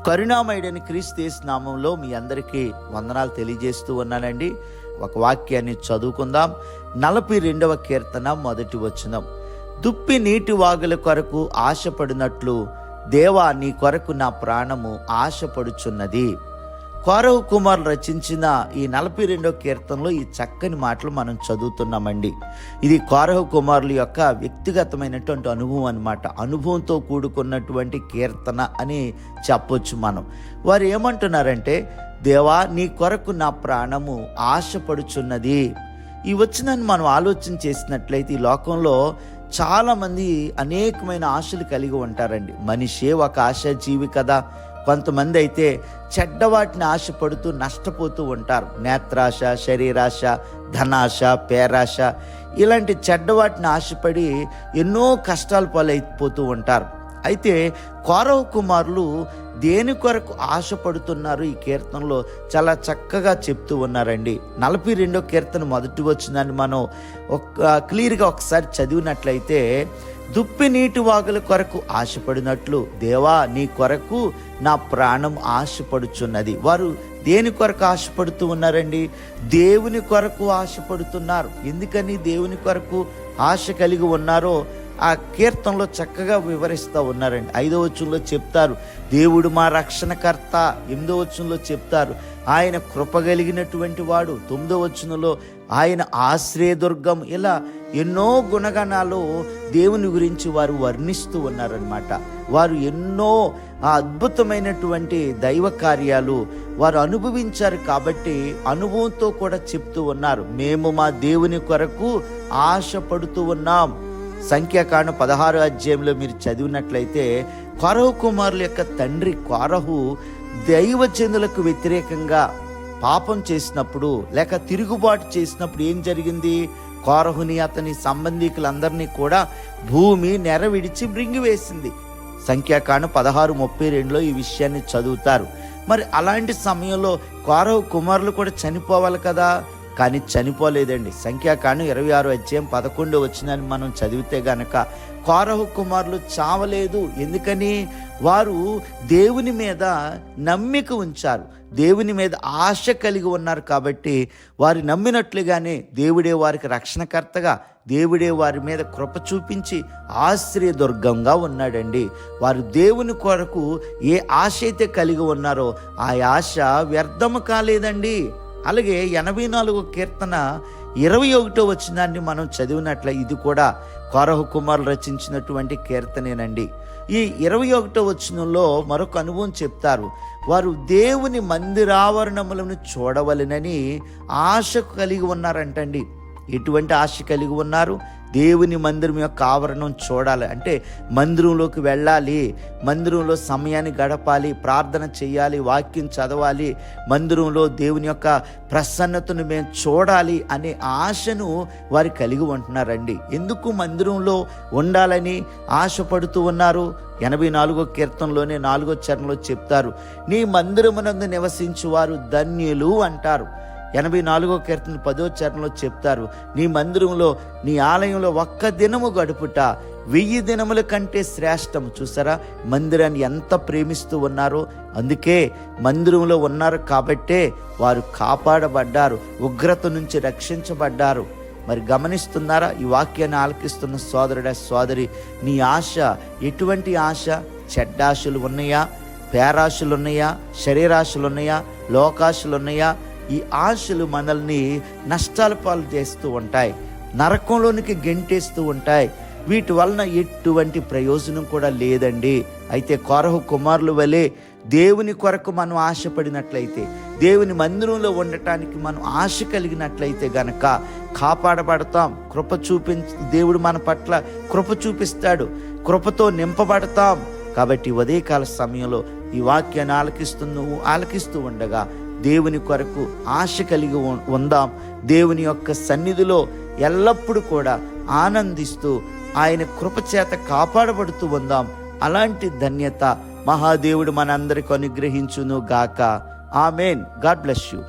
కరుణామయుడైన క్రీస్తు యేసు నామంలో మీ అందరికీ వందనాలు తెలియజేస్తూ ఉన్నానండి. ఒక వాక్యాన్ని చదువుకుందాం. 42వ కీర్తన 1వ వచనం. దుప్పి నీటి వాగుల కొరకు ఆశపడినట్లు దేవా నీ కొరకు నా ప్రాణము ఆశపడుచున్నది. కోరహు కుమారులు రచించిన ఈ 42వ కీర్తనలో ఈ చక్కని మాటలు మనం చదువుతున్నామండి. ఇది కోరహు కుమారుల యొక్క వ్యక్తిగతమైనటువంటి అనుభవం అన్నమాట. అనుభవంతో కూడుకున్నటువంటి కీర్తన అని చెప్పొచ్చు మనం. వారు ఏమంటున్నారంటే, దేవా నీ కొరకు నా ప్రాణము ఆశపడుచున్నది. ఈ వచనాన్ని మనం ఆలోచన చేసినట్లయితే ఈ లోకంలో చాలామంది అనేకమైన ఆశలు కలిగి ఉంటారండి. మనిషే ఒక ఆశాజీవి కదా. కొంతమంది అయితే చెడ్డవాటిని ఆశపడుతూ నష్టపోతూ ఉంటారు. నేత్రాశ, శరీరాశ, ధనాశ, పేరాశ, ఇలాంటి చెడ్డవాటిని ఆశపడి ఎన్నో కష్టాల పాలైపోతూ ఉంటారు. అయితే కోరహు కుమారులు దేని కొరకు ఆశపడుతున్నారు ఈ కీర్తనలో చాలా చక్కగా చెప్తూ ఉన్నారండి. 42వ కీర్తన 1వ వచనాన్ని మనం క్లియర్గా ఒకసారి చదివినట్లయితే, దుప్పి నీటి వాగుల కొరకు ఆశపడినట్లు దేవా నీ కొరకు నా ప్రాణం ఆశపడుచున్నది. వారు దేని కొరకు ఆశపడుతూ ఉన్నారండి? దేవుని కొరకు ఆశపడుతున్నారు. ఎందుకని దేవుని కొరకు ఆశ కలిగి ఉన్నారో ఆ కీర్తనలో చక్కగా వివరిస్తూ ఉన్నారండి. 5వ వచనంలో చెప్తారు, దేవుడు మా రక్షణకర్త. 8వ వచనంలో చెప్తారు, ఆయన కృప కలిగినటువంటి వాడు. 9వ వచనంలో ఆయన ఆశ్రయదుర్గం. ఇలా ఎన్నో గుణగణాలు దేవుని గురించి వారు వర్ణిస్తూ ఉన్నారనమాట. వారు ఎన్నో అద్భుతమైనటువంటి దైవ కార్యాలు వారు అనుభవించారు కాబట్టి అనుభవంతో కూడా చెప్తూ ఉన్నారు, మేము మా దేవుని కొరకు ఆశపడుతూ ఉన్నాం. సంఖ్యాకాండం 16వ అధ్యాయంలో మీరు చదివినట్లయితే, కోరహు కుమారుల యొక్క తండ్రి కోరహు దైవజనులకు వ్యతిరేకంగా పాపం చేసినప్పుడు లేక తిరుగుబాటు చేసినప్పుడు ఏం జరిగింది? కోరహుని అతని సంబంధికులందరినీ కూడా భూమి నెరవిడిచి మృంగివేసింది. సంఖ్యాకాండం 16:32లో ఈ విషయాన్ని చదువుతారు. మరి అలాంటి సమయంలో కోరహు కుమారులు కూడా చనిపోవాలి కదా, కానీ చనిపోలేదండి. సంఖ్యాకాండం 26వ అధ్యాయం 11వ వచనాన్ని మనం చదివితే గనక కోరహు కుమారులు చావలేదు. ఎందుకని? వారు దేవుని మీద నమ్మిక ఉంచారు, దేవుని మీద ఆశ కలిగి ఉన్నారు. కాబట్టి వారు నమ్మినట్లుగానే దేవుడే వారికి రక్షణకర్తగా, దేవుడే వారి మీద కృప చూపించి ఆశ్రయదుర్గంగా ఉన్నాడండి. వారు దేవుని కొరకు ఏ ఆశ అయితే కలిగి ఉన్నారో ఆ ఆశ వ్యర్థము కాలేదండి. అలాగే 84వ కీర్తన 21వ వచనాన్ని మనం చదివినట్ల ఇది కూడా కోరహు కుమారులు రచించినటువంటి కీర్తనేనండి. ఈ 21వ వచనంలో మరొక అనుభవం చెప్తారు. వారు దేవుని మందిరావరణములను చూడవలెనని ఆశ కలిగి ఉన్నారంటండి. ఎటువంటి ఆశ కలిగి ఉన్నారు? దేవుని మందిరం యొక్క ఆవరణం చూడాలి అంటే మందిరంలోకి వెళ్ళాలి, మందిరంలో సమయాన్ని గడపాలి, ప్రార్థన చేయాలి, వాక్యం చదవాలి, మందిరంలో దేవుని యొక్క ప్రసన్నతను మేము చూడాలి అనే ఆశను వారు కలిగి ఉంటున్నారండి. ఎందుకు మందిరంలో ఉండాలని ఆశపడుతూ ఉన్నారు? 84వ కీర్తనలోనే 4వ చరణంలో చెప్తారు, నీ మందిరమునందు నివసించు వారు ధన్యులు అంటారు. 84వ కీర్తన 10వ చరణంలో చెప్తారు, నీ మందిరంలో నీ ఆలయంలో ఒక్క దినము గడుపుట 1000 దినముల కంటే శ్రేష్టము. చూసారా మందిరాన్ని ఎంత ప్రేమిస్తూ ఉన్నారో. అందుకే మందిరంలో ఉన్నారు కాబట్టే వారు కాపాడబడ్డారు, ఉగ్రత నుంచి రక్షించబడ్డారు. మరి గమనిస్తున్నారా? ఈ వాక్యాన్ని ఆలకిస్తున్న సోదరుడా సోదరి, నీ ఆశ ఎటువంటి ఆశ? చెడ్డాశలు ఉన్నాయా? పేరాశలు ఉన్నాయా? శరీరాశలు ఉన్నాయా? లోకాశలు ఉన్నాయా? ఈ ఆశలు మనల్ని నష్టాల పాలు చేస్తూ ఉంటాయి, నరకంలోనికి గెంటేస్తూ ఉంటాయి. వీటి వలన ఎటువంటి ప్రయోజనం కూడా లేదండి. అయితే కోరహు కుమారుల వలె దేవుని కొరకు మనం ఆశపడినట్లయితే, దేవుని మందిరంలో ఉండటానికి మనం ఆశ కలిగినట్లయితే గనక కాపాడబడతాం. దేవుడు మన పట్ల కృప చూపిస్తాడు, కృపతో నింపబడతాం. కాబట్టి ఉదయకాల సమయంలో ఈ వాక్యాన్ని ఆలకిస్తూ ఉండగా దేవుని కొరకు ఆశ కలిగి ఉందాం. దేవుని యొక్క సన్నిధిలో ఎల్లప్పుడూ కూడా ఆనందిస్తూ ఆయన కృపచేత కాపాడబడుతూ ఉందాం. అలాంటి ధన్యత మహాదేవుడు మనందరికి అనుగ్రహించును గాక. ఆమేన్. God bless you.